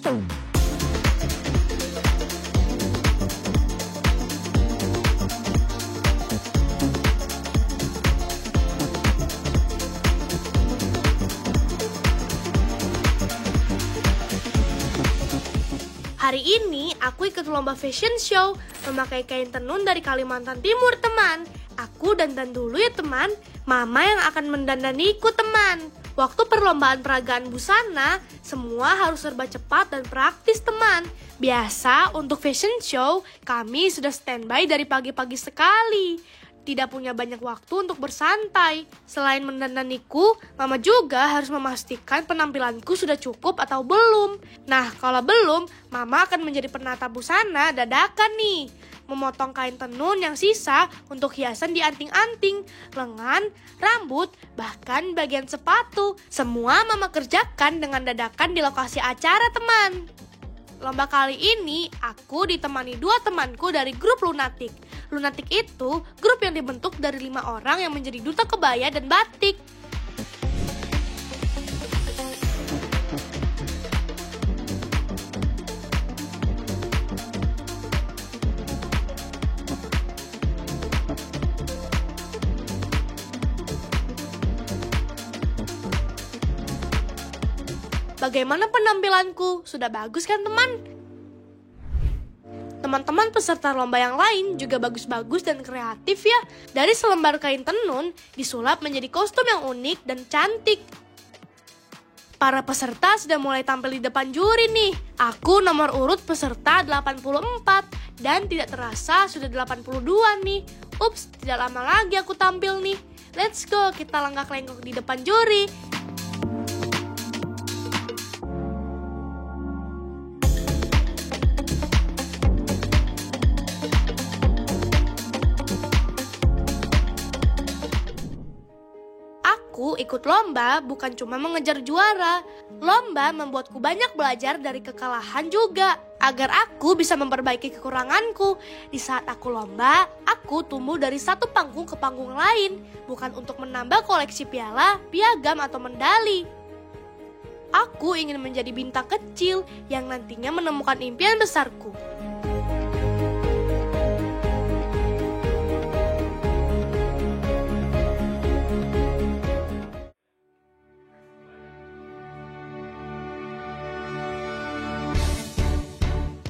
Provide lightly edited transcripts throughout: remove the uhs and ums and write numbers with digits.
Hari ini aku ikut lomba fashion show memakai kain tenun dari Kalimantan Timur, teman. Aku dandan dulu ya, teman. Mama yang akan mendandaniku, teman. Waktu perlombaan peragaan busana, semua harus serba cepat dan praktis, teman. Biasa untuk fashion show, kami sudah standby dari pagi-pagi sekali. Tidak punya banyak waktu untuk bersantai. Selain mendandaniku, Mama juga harus memastikan penampilanku sudah cukup atau belum. Nah, kalau belum, Mama akan menjadi penata busana dadakan nih. Memotong kain tenun yang sisa untuk hiasan di anting-anting, lengan, rambut, bahkan bagian sepatu. Semua Mama kerjakan dengan dadakan di lokasi acara, teman. Lomba kali ini, aku ditemani 2 temanku dari grup Lunatic. Lunatic itu grup yang dibentuk dari 5 orang yang menjadi duta kebaya dan batik. Bagaimana penampilanku? Sudah bagus kan, teman? Teman-teman peserta lomba yang lain juga bagus-bagus dan kreatif ya. Dari selembar kain tenun disulap menjadi kostum yang unik dan cantik. Para peserta sudah mulai tampil di depan juri nih. Aku nomor urut peserta 84 dan tidak terasa sudah 82 nih. Ups, tidak lama lagi aku tampil nih. Let's go, kita lenggak-lenggok di depan juri. Aku ikut lomba bukan cuma mengejar juara. Lomba membuatku banyak belajar dari kekalahan juga, agar aku bisa memperbaiki kekuranganku. Di saat aku lomba, aku tumbuh dari satu panggung ke panggung lain, bukan untuk menambah koleksi piala, piagam, atau medali. Aku ingin menjadi bintang kecil yang nantinya menemukan impian besarku.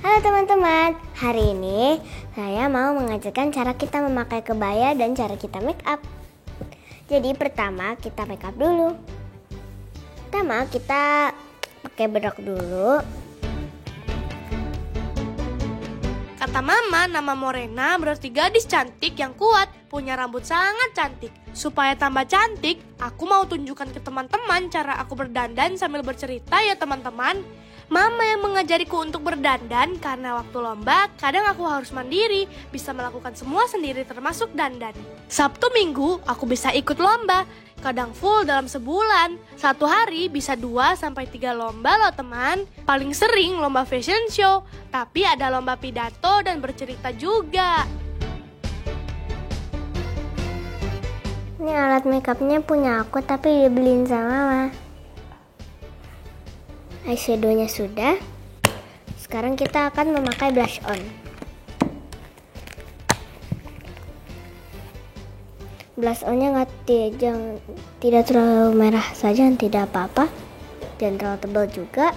Halo teman-teman, hari ini saya mau mengajarkan cara kita memakai kebaya dan cara kita make up. Jadi pertama kita make up dulu. Pertama kita pakai bedak dulu. Kata Mama, nama Morena berarti gadis cantik yang kuat, punya rambut sangat cantik. Supaya tambah cantik, aku mau tunjukkan ke teman-teman cara aku berdandan sambil bercerita ya teman-teman. Mama yang mengajariku untuk berdandan karena waktu lomba kadang aku harus mandiri, bisa melakukan semua sendiri termasuk dandan. Sabtu Minggu aku bisa ikut lomba, kadang full dalam sebulan. Satu hari bisa 2-3 lomba loh teman. Paling sering lomba fashion show, tapi ada lomba pidato dan bercerita juga. Ini alat make upnya punya aku tapi dibeliin sama Mama. Eyeshadownya sudah. Sekarang kita akan memakai blush on. Blush onnya tidak terlalu merah saja, tidak apa-apa. Jangan terlalu tebal juga.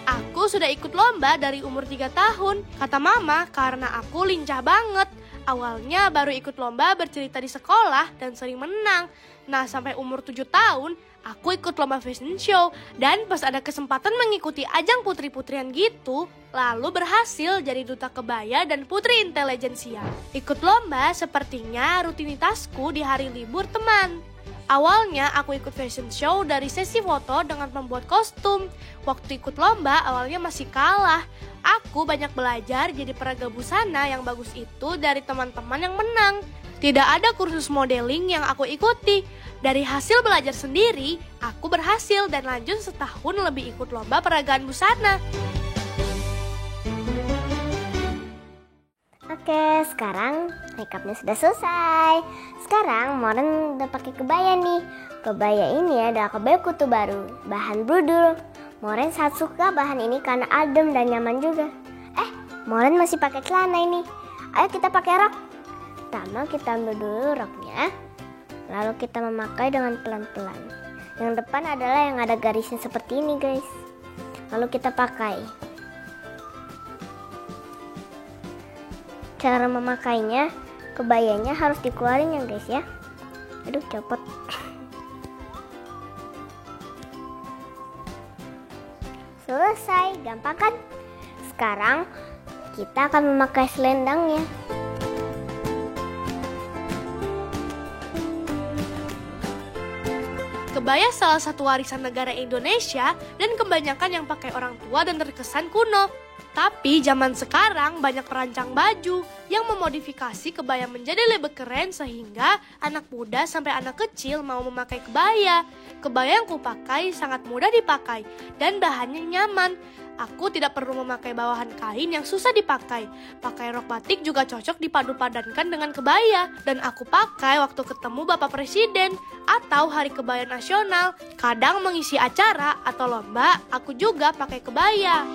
Aku sudah ikut lomba dari umur 3 tahun. Kata Mama karena aku lincah banget. Awalnya baru ikut lomba bercerita di sekolah dan sering menang. Nah, sampai umur 7 tahun, aku ikut lomba fashion show. Dan pas ada kesempatan mengikuti ajang putri-putrian gitu, lalu berhasil jadi duta kebaya dan putri intelijensia. Ikut lomba sepertinya rutinitasku di hari libur, teman. Awalnya aku ikut fashion show dari sesi foto dengan membuat kostum. Waktu ikut lomba awalnya masih kalah. Aku banyak belajar jadi peraga busana yang bagus itu dari teman-teman yang menang. Tidak ada kursus modeling yang aku ikuti. Dari hasil belajar sendiri, aku berhasil dan lanjut setahun lebih ikut lomba peragaan busana. Oke, sekarang make upnya sudah selesai. Sekarang Moren udah pakai kebaya nih. Kebaya ini adalah kebaya kutu baru, bahan brudul. Moren sangat suka bahan ini karena adem dan nyaman juga. Moren masih pakai celana ini. Ayo kita pakai rok. Pertama kita ambil dulu roknya. Lalu kita memakai dengan pelan-pelan. Yang depan adalah yang ada garisnya seperti ini guys. Lalu kita pakai. Cara memakainya, kebayanya harus dikeluarin ya guys ya. Aduh copot. Selesai, gampang kan? Sekarang kita akan memakai selendangnya. Kebaya salah satu warisan negara Indonesia dan kebanyakan yang pakai orang tua dan terkesan kuno. Tapi zaman sekarang banyak perancang baju yang memodifikasi kebaya menjadi lebih keren sehingga anak muda sampai anak kecil mau memakai kebaya. Kebaya yang kupakai sangat mudah dipakai dan bahannya nyaman. Aku tidak perlu memakai bawahan kain yang susah dipakai. Pakai rok batik juga cocok dipadu-padankan dengan kebaya. Dan aku pakai waktu ketemu Bapak Presiden atau Hari Kebaya Nasional. Kadang mengisi acara atau lomba, aku juga pakai kebaya.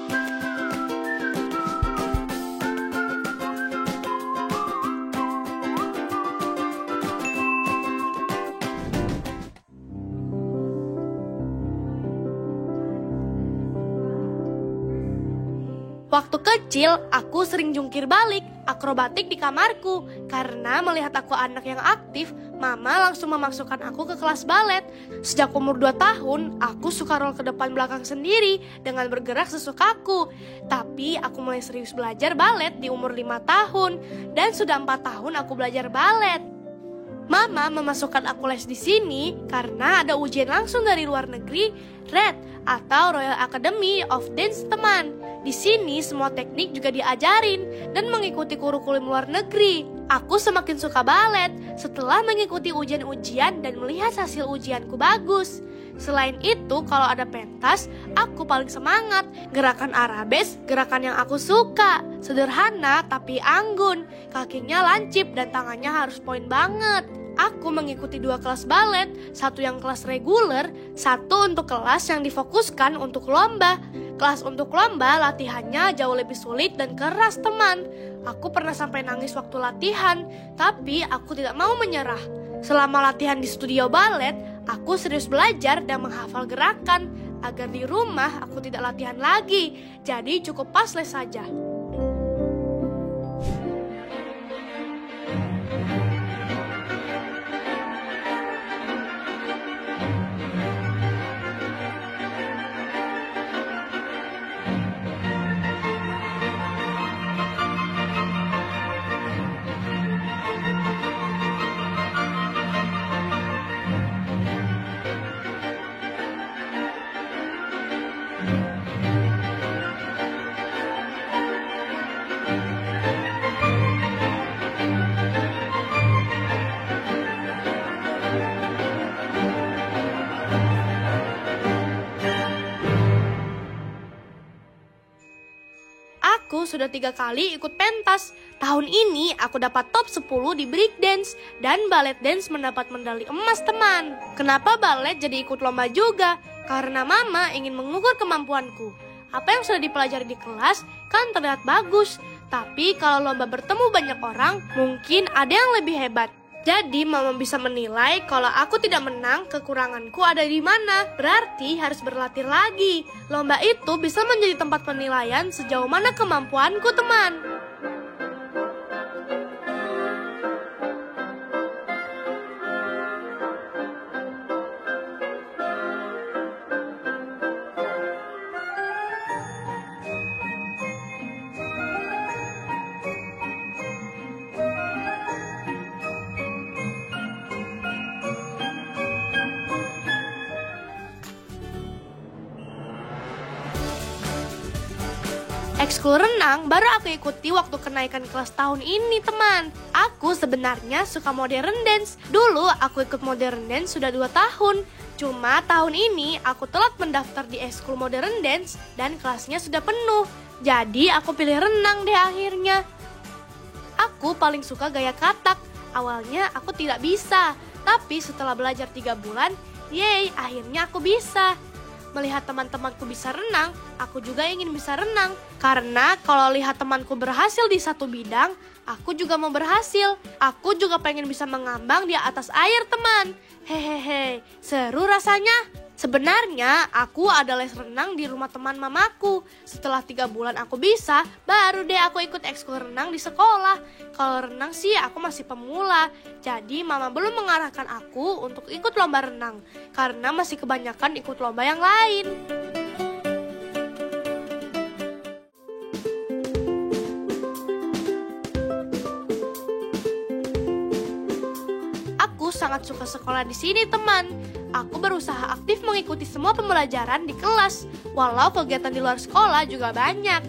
Waktu kecil, aku sering jungkir balik, akrobatik di kamarku. Karena melihat aku anak yang aktif, mama langsung memasukkan aku ke kelas balet. Sejak umur 2 tahun, aku suka roll ke depan belakang sendiri dengan bergerak sesukaku. Tapi aku mulai serius belajar balet di umur 5 tahun. Dan sudah 4 tahun aku belajar balet. Mama memasukkan aku les di sini karena ada ujian langsung dari luar negeri, RED atau Royal Academy of Dance teman. Di sini semua teknik juga diajarin dan mengikuti kurikulum luar negeri. Aku semakin suka balet setelah mengikuti ujian-ujian dan melihat hasil ujianku bagus. Selain itu, kalau ada pentas, aku paling semangat. Gerakan arabes, gerakan yang aku suka. Sederhana tapi anggun. Kakinya lancip dan tangannya harus poin banget. Aku mengikuti 2 kelas balet, satu yang kelas reguler, satu untuk kelas yang difokuskan untuk lomba. Kelas untuk lomba latihannya jauh lebih sulit dan keras teman. Aku pernah sampai nangis waktu latihan, tapi aku tidak mau menyerah. Selama latihan di studio balet, aku serius belajar dan menghafal gerakan, agar di rumah aku tidak latihan lagi, jadi cukup pas les saja. Aku sudah 3 kali ikut pentas. Tahun ini aku dapat top 10 di break dance dan ballet dance mendapat medali emas teman. Kenapa ballet jadi ikut lomba juga? Karena mama ingin mengukur kemampuanku. Apa yang sudah dipelajari di kelas kan terlihat bagus. Tapi kalau lomba bertemu banyak orang, mungkin ada yang lebih hebat. Jadi mama bisa menilai kalau aku tidak menang, kekuranganku ada di mana. Berarti harus berlatih lagi. Lomba itu bisa menjadi tempat penilaian sejauh mana kemampuanku teman. Ekskul renang baru aku ikuti waktu kenaikan kelas tahun ini teman. Aku sebenarnya suka modern dance. Dulu aku ikut modern dance sudah 2 tahun. Cuma tahun ini aku telat mendaftar di ekskul modern dance dan kelasnya sudah penuh. Jadi aku pilih renang deh akhirnya. Aku paling suka gaya katak. Awalnya aku tidak bisa, tapi setelah belajar 3 bulan, yeay, akhirnya aku bisa. Melihat teman-temanku bisa renang, aku juga ingin bisa renang. Karena kalau lihat temanku berhasil di satu bidang, aku juga mau berhasil. Aku juga pengen bisa mengambang di atas air, teman. Hehehe, seru rasanya. Sebenarnya aku ada les renang di rumah teman mamaku. Setelah 3 bulan aku bisa, baru deh aku ikut ekskul renang di sekolah. Kalau renang sih aku masih pemula, jadi mama belum mengarahkan aku untuk ikut lomba renang. Karena masih kebanyakan ikut lomba yang lain. Aku sangat suka sekolah di sini, teman. Aku berusaha aktif mengikuti semua pembelajaran di kelas, walau kegiatan di luar sekolah juga banyak.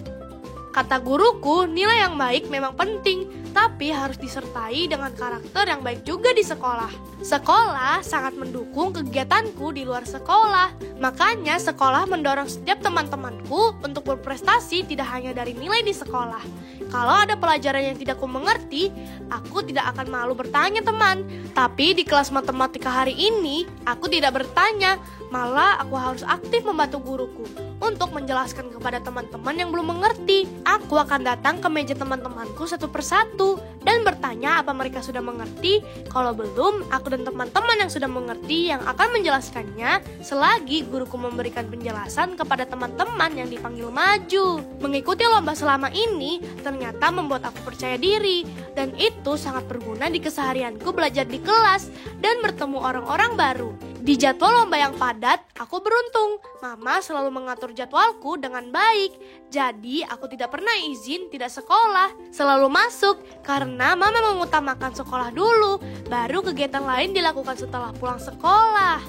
Kata guruku, nilai yang baik memang penting, tapi harus disertai dengan karakter yang baik juga di sekolah. Sekolah sangat mendukung kegiatanku di luar sekolah. Makanya sekolah mendorong setiap teman-temanku untuk berprestasi tidak hanya dari nilai di sekolah. Kalau ada pelajaran yang tidak aku mengerti, aku tidak akan malu bertanya, teman. Tapi di kelas matematika hari ini, aku tidak bertanya, malah aku harus aktif membantu guruku untuk menjelaskan kepada teman-teman yang belum mengerti. Aku akan datang ke meja teman-temanku satu persatu dan bertanya apa mereka sudah mengerti. Kalau belum, aku dan teman-teman yang sudah mengerti yang akan menjelaskannya selagi guruku memberikan penjelasan kepada teman-teman yang dipanggil maju. Mengikuti lomba selama ini ternyata membuat aku percaya diri, dan itu sangat berguna di keseharianku belajar di kelas dan bertemu orang-orang baru. Di jadwal lomba yang padat, aku beruntung. Mama selalu mengatur jadwalku dengan baik. Jadi, aku tidak pernah izin tidak sekolah. Selalu masuk karena mama mengutamakan sekolah dulu. Baru kegiatan lain dilakukan setelah pulang sekolah.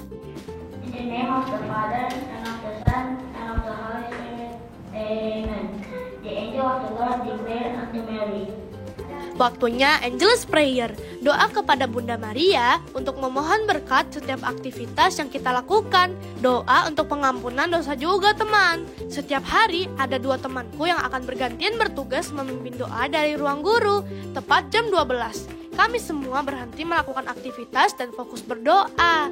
In the name of the Father, and of the Son, and of the Holy Spirit. Amen. The angel of the Lord declared unto Mary. Waktunya Angelus Prayer, doa kepada Bunda Maria untuk memohon berkat setiap aktivitas yang kita lakukan. Doa untuk pengampunan dosa juga, teman. Setiap hari ada 2 temanku yang akan bergantian bertugas memimpin doa dari ruang guru, tepat jam 12. Kami semua berhenti melakukan aktivitas dan fokus berdoa.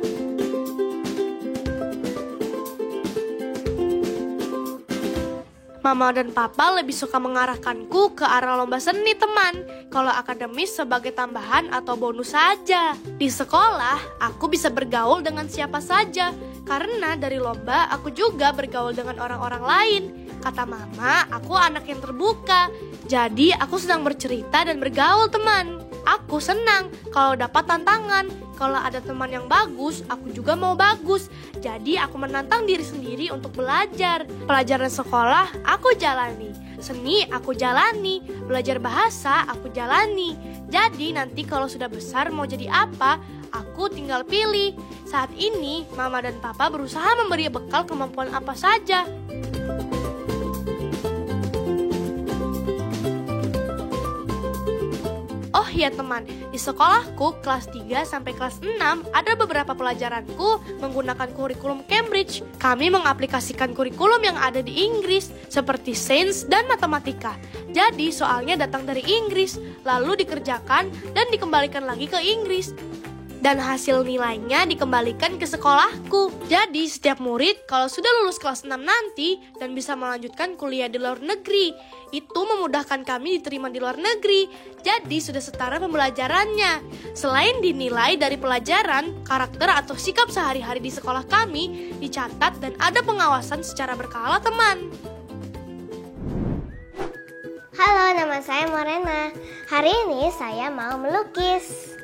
Mama dan Papa lebih suka mengarahkanku ke arah lomba seni, teman. Kalau akademis sebagai tambahan atau bonus saja. Di sekolah, aku bisa bergaul dengan siapa saja. Karena dari lomba, aku juga bergaul dengan orang-orang lain. Kata Mama, aku anak yang terbuka. Jadi, aku sedang bercerita dan bergaul, teman. Aku senang kalau dapat tantangan. Kalau ada teman yang bagus, aku juga mau bagus. Jadi aku menantang diri sendiri untuk belajar. Pelajaran sekolah, aku jalani. Seni, aku jalani. Belajar bahasa, aku jalani. Jadi nanti kalau sudah besar mau jadi apa, aku tinggal pilih. Saat ini, Mama dan Papa berusaha memberi bekal kemampuan apa saja. Oh ya teman, di sekolahku kelas 3 sampai kelas 6 ada beberapa pelajaranku menggunakan kurikulum Cambridge. Kami mengaplikasikan kurikulum yang ada di Inggris seperti sains dan matematika. Jadi soalnya datang dari Inggris, lalu dikerjakan dan dikembalikan lagi ke Inggris. Dan hasil nilainya dikembalikan ke sekolahku. Jadi setiap murid kalau sudah lulus kelas 6 nanti dan bisa melanjutkan kuliah di luar negeri, itu memudahkan kami diterima di luar negeri. Jadi sudah setara pembelajarannya. Selain dinilai dari pelajaran, karakter atau sikap sehari-hari di sekolah kami dicatat dan ada pengawasan secara berkala, teman. Halo, nama saya Morena. Hari ini saya mau melukis.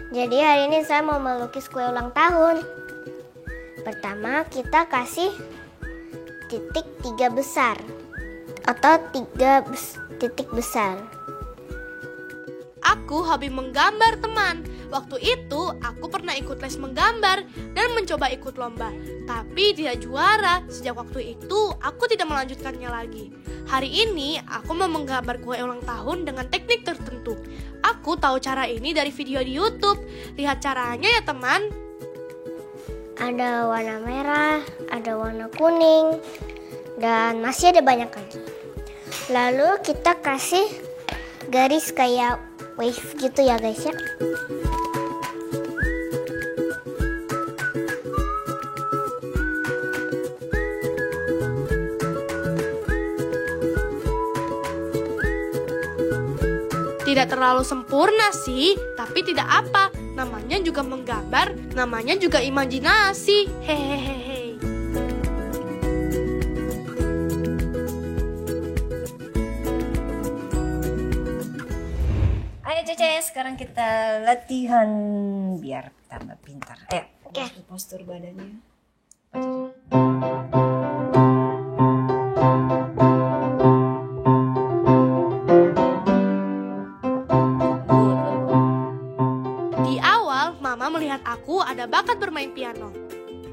Jadi hari ini saya mau melukis kue ulang tahun. Pertama kita kasih titik 3 besar atau 3 titik besar. Aku hobi menggambar, teman. Waktu itu aku pernah ikut les menggambar dan mencoba ikut lomba, tapi tidak juara. Sejak waktu itu aku tidak melanjutkannya lagi. Hari ini aku mau menggambar kue ulang tahun dengan teknik tertentu. Aku tahu cara ini dari video di YouTube. Lihat caranya ya, teman. Ada warna merah, ada warna kuning, dan masih ada banyak lagi. Lalu kita kasih garis kayak wave gitu ya guys ya. Tidak terlalu sempurna sih, tapi tidak apa. Namanya juga menggambar, namanya juga imajinasi. Hehehe. Ayo Cece, sekarang kita latihan biar tambah pintar. Ayo, Oke. postur badannya. Di awal, Mama melihat aku ada bakat bermain piano.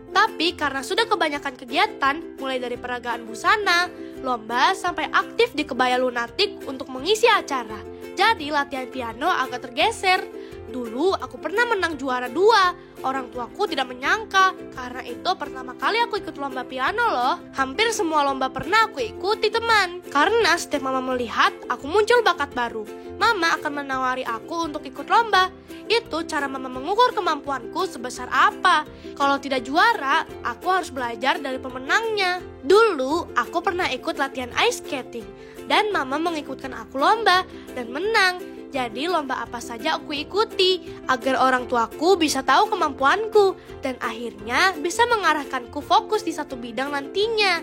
Tapi karena sudah kebanyakan kegiatan, mulai dari peragaan busana, lomba, sampai aktif di kebaya lunatik untuk mengisi acara. Jadi latihan piano agak tergeser. Dulu aku pernah menang juara 2. Orang tuaku tidak menyangka, karena itu pertama kali aku ikut lomba piano loh. Hampir semua lomba pernah aku ikuti teman. Karena setiap Mama melihat, aku muncul bakat baru. Mama akan menawari aku untuk ikut lomba. Itu cara Mama mengukur kemampuanku sebesar apa. Kalau tidak juara, aku harus belajar dari pemenangnya. Dulu, aku pernah ikut latihan ice skating. Dan Mama mengikutkan aku lomba dan menang. Jadi lomba apa saja aku ikuti agar orang tuaku bisa tahu kemampuanku dan akhirnya bisa mengarahkanku fokus di satu bidang nantinya.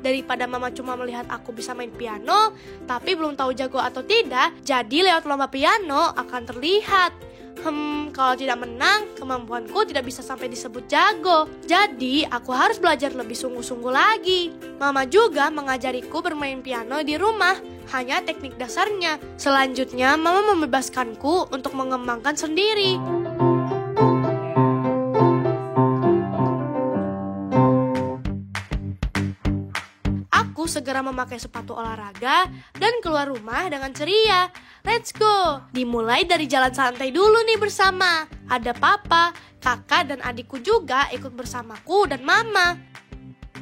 Daripada Mama cuma melihat aku bisa main piano tapi belum tahu jago atau tidak, jadi lewat lomba piano akan terlihat. Kalau tidak menang, kemampuanku tidak bisa sampai disebut jago. Jadi, aku harus belajar lebih sungguh-sungguh lagi. Mama juga mengajariku bermain piano di rumah, hanya teknik dasarnya. Selanjutnya, Mama membebaskanku untuk mengembangkan sendiri. Aku segera memakai sepatu olahraga dan keluar rumah dengan ceria. Let's go! Dimulai dari jalan santai dulu nih bersama. Ada papa, kakak, dan adikku juga ikut bersamaku dan mama.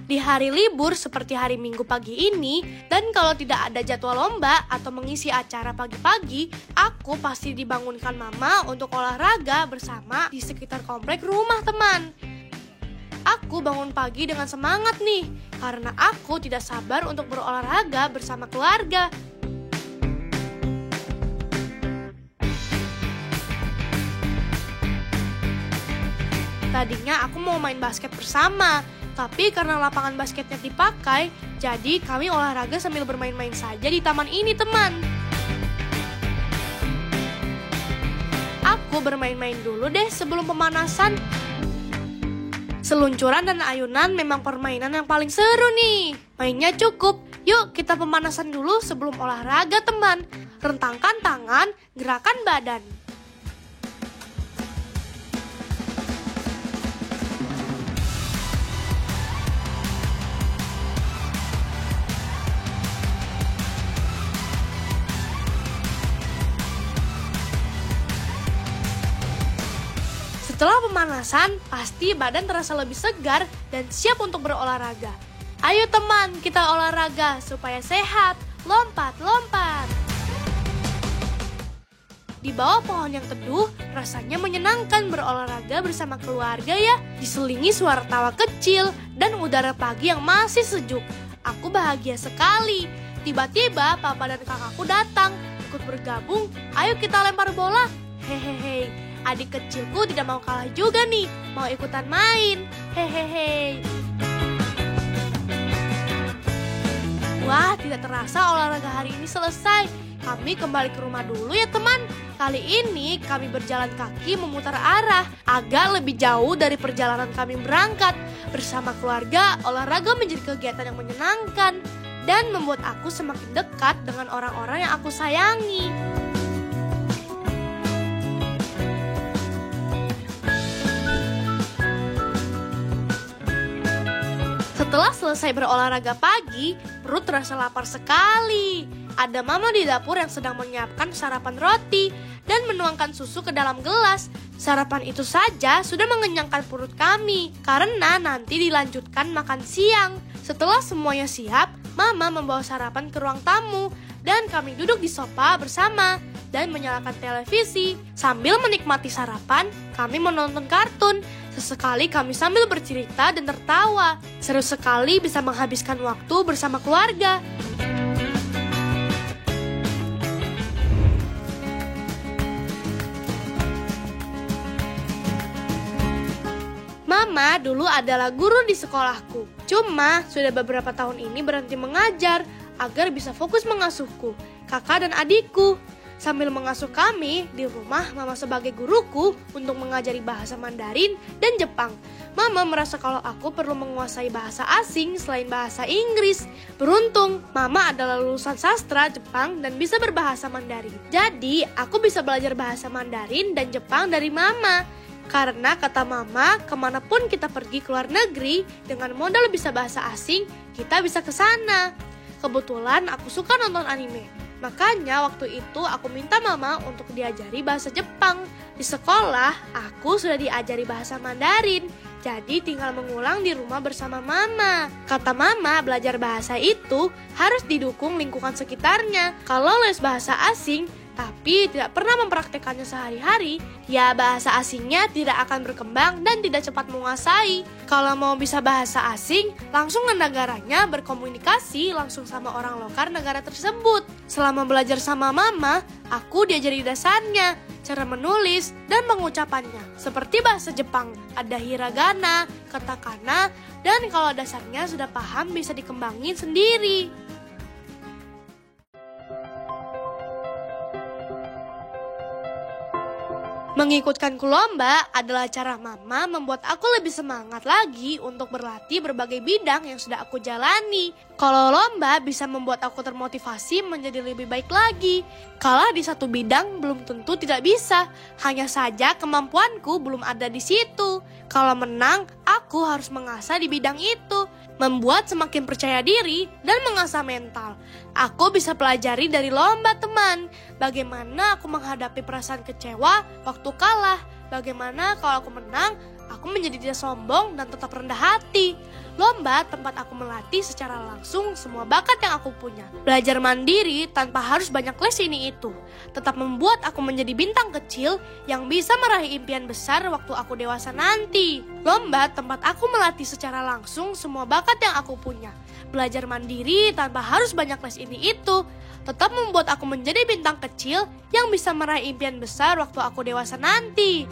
Di hari libur seperti hari Minggu pagi ini, dan kalau tidak ada jadwal lomba atau mengisi acara pagi-pagi, aku pasti dibangunkan mama untuk olahraga bersama di sekitar komplek rumah teman. Aku bangun pagi dengan semangat nih, karena aku tidak sabar untuk berolahraga bersama keluarga. Tadinya aku mau main basket bersama, tapi karena lapangan basketnya dipakai, jadi kami olahraga sambil bermain-main saja di taman ini, teman. Aku bermain-main dulu deh sebelum pemanasan. Seluncuran dan ayunan memang permainan yang paling seru nih. Mainnya cukup, yuk kita pemanasan dulu sebelum olahraga teman. Rentangkan tangan, gerakan badan. Setelah pemanasan, pasti badan terasa lebih segar dan siap untuk berolahraga. Ayo teman, kita olahraga supaya sehat. Lompat, lompat. Di bawah pohon yang teduh, rasanya menyenangkan berolahraga bersama keluarga ya. Diselingi suara tawa kecil dan udara pagi yang masih sejuk. Aku bahagia sekali. Tiba-tiba papa dan kakakku datang, ikut bergabung. Ayo kita lempar bola. Hehehe. Adik kecilku tidak mau kalah juga nih, mau ikutan main. Hehehe. Wah, tidak terasa olahraga hari ini selesai. Kami kembali ke rumah dulu ya teman. Kali ini kami berjalan kaki memutar arah, agak lebih jauh dari perjalanan kami berangkat. Bersama keluarga, olahraga menjadi kegiatan yang menyenangkan dan membuat aku semakin dekat dengan orang-orang yang aku sayangi. Setelah selesai berolahraga pagi, perut terasa lapar sekali. Ada mama di dapur yang sedang menyiapkan sarapan roti. dan menuangkan susu ke dalam gelas. Sarapan itu saja sudah mengenyangkan perut kami, karena nanti dilanjutkan makan siang. Setelah semuanya siap, Mama membawa sarapan ke ruang tamu, dan kami duduk di sofa bersama dan menyalakan televisi. Sambil menikmati sarapan, kami menonton kartun. Sesekali kami sambil bercerita dan tertawa. Seru sekali bisa menghabiskan waktu bersama keluarga. Mama dulu adalah guru di sekolahku. Cuma sudah beberapa tahun ini berhenti mengajar agar bisa fokus mengasuhku, kakak dan adikku. Sambil mengasuh kami di rumah, Mama sebagai guruku untuk mengajari bahasa Mandarin dan Jepang. Mama merasa kalau aku perlu menguasai bahasa asing selain bahasa Inggris. Beruntung, Mama adalah lulusan sastra Jepang dan bisa berbahasa Mandarin. Jadi, aku bisa belajar bahasa Mandarin dan Jepang dari Mama. Karena kata Mama, kemanapun kita pergi ke luar negeri, dengan modal bisa bahasa asing, kita bisa ke sana. Kebetulan aku suka nonton anime. Makanya waktu itu aku minta Mama untuk diajari bahasa Jepang. Di sekolah, aku sudah diajari bahasa Mandarin. Jadi tinggal mengulang di rumah bersama Mama. Kata Mama, belajar bahasa itu harus didukung lingkungan sekitarnya. Kalau les bahasa asing, tapi tidak pernah mempraktekannya sehari-hari, ya bahasa asingnya tidak akan berkembang dan tidak cepat menguasai. Kalau mau bisa bahasa asing, langsung ke negaranya, berkomunikasi langsung sama orang lokal negara tersebut. Selama belajar sama Mama, aku diajari dasarnya, cara menulis dan mengucapannya. Seperti bahasa Jepang, ada hiragana, katakana, dan kalau dasarnya sudah paham bisa dikembangin sendiri. Mengikutkanku lomba adalah cara Mama membuat aku lebih semangat lagi untuk berlatih berbagai bidang yang sudah aku jalani. Kalau lomba bisa membuat aku termotivasi menjadi lebih baik lagi. Kalah di satu bidang belum tentu tidak bisa, hanya saja kemampuanku belum ada di situ. Kalau menang, aku harus mengasah di bidang itu, membuat semakin percaya diri dan mengasah mental. Aku bisa pelajari dari lomba, teman. Bagaimana aku menghadapi perasaan kecewa waktu kalah. Bagaimana kalau aku menang, aku menjadi tidak sombong dan tetap rendah hati. Lomba tempat aku melatih secara langsung semua bakat yang aku punya. Belajar mandiri tanpa harus banyak les ini itu. Tetap membuat aku menjadi bintang kecil yang bisa meraih impian besar waktu aku dewasa nanti. Lomba tempat aku melatih secara langsung semua bakat yang aku punya. Belajar mandiri tanpa harus banyak les ini itu. Tetap membuat aku menjadi bintang kecil yang bisa meraih impian besar waktu aku dewasa nanti.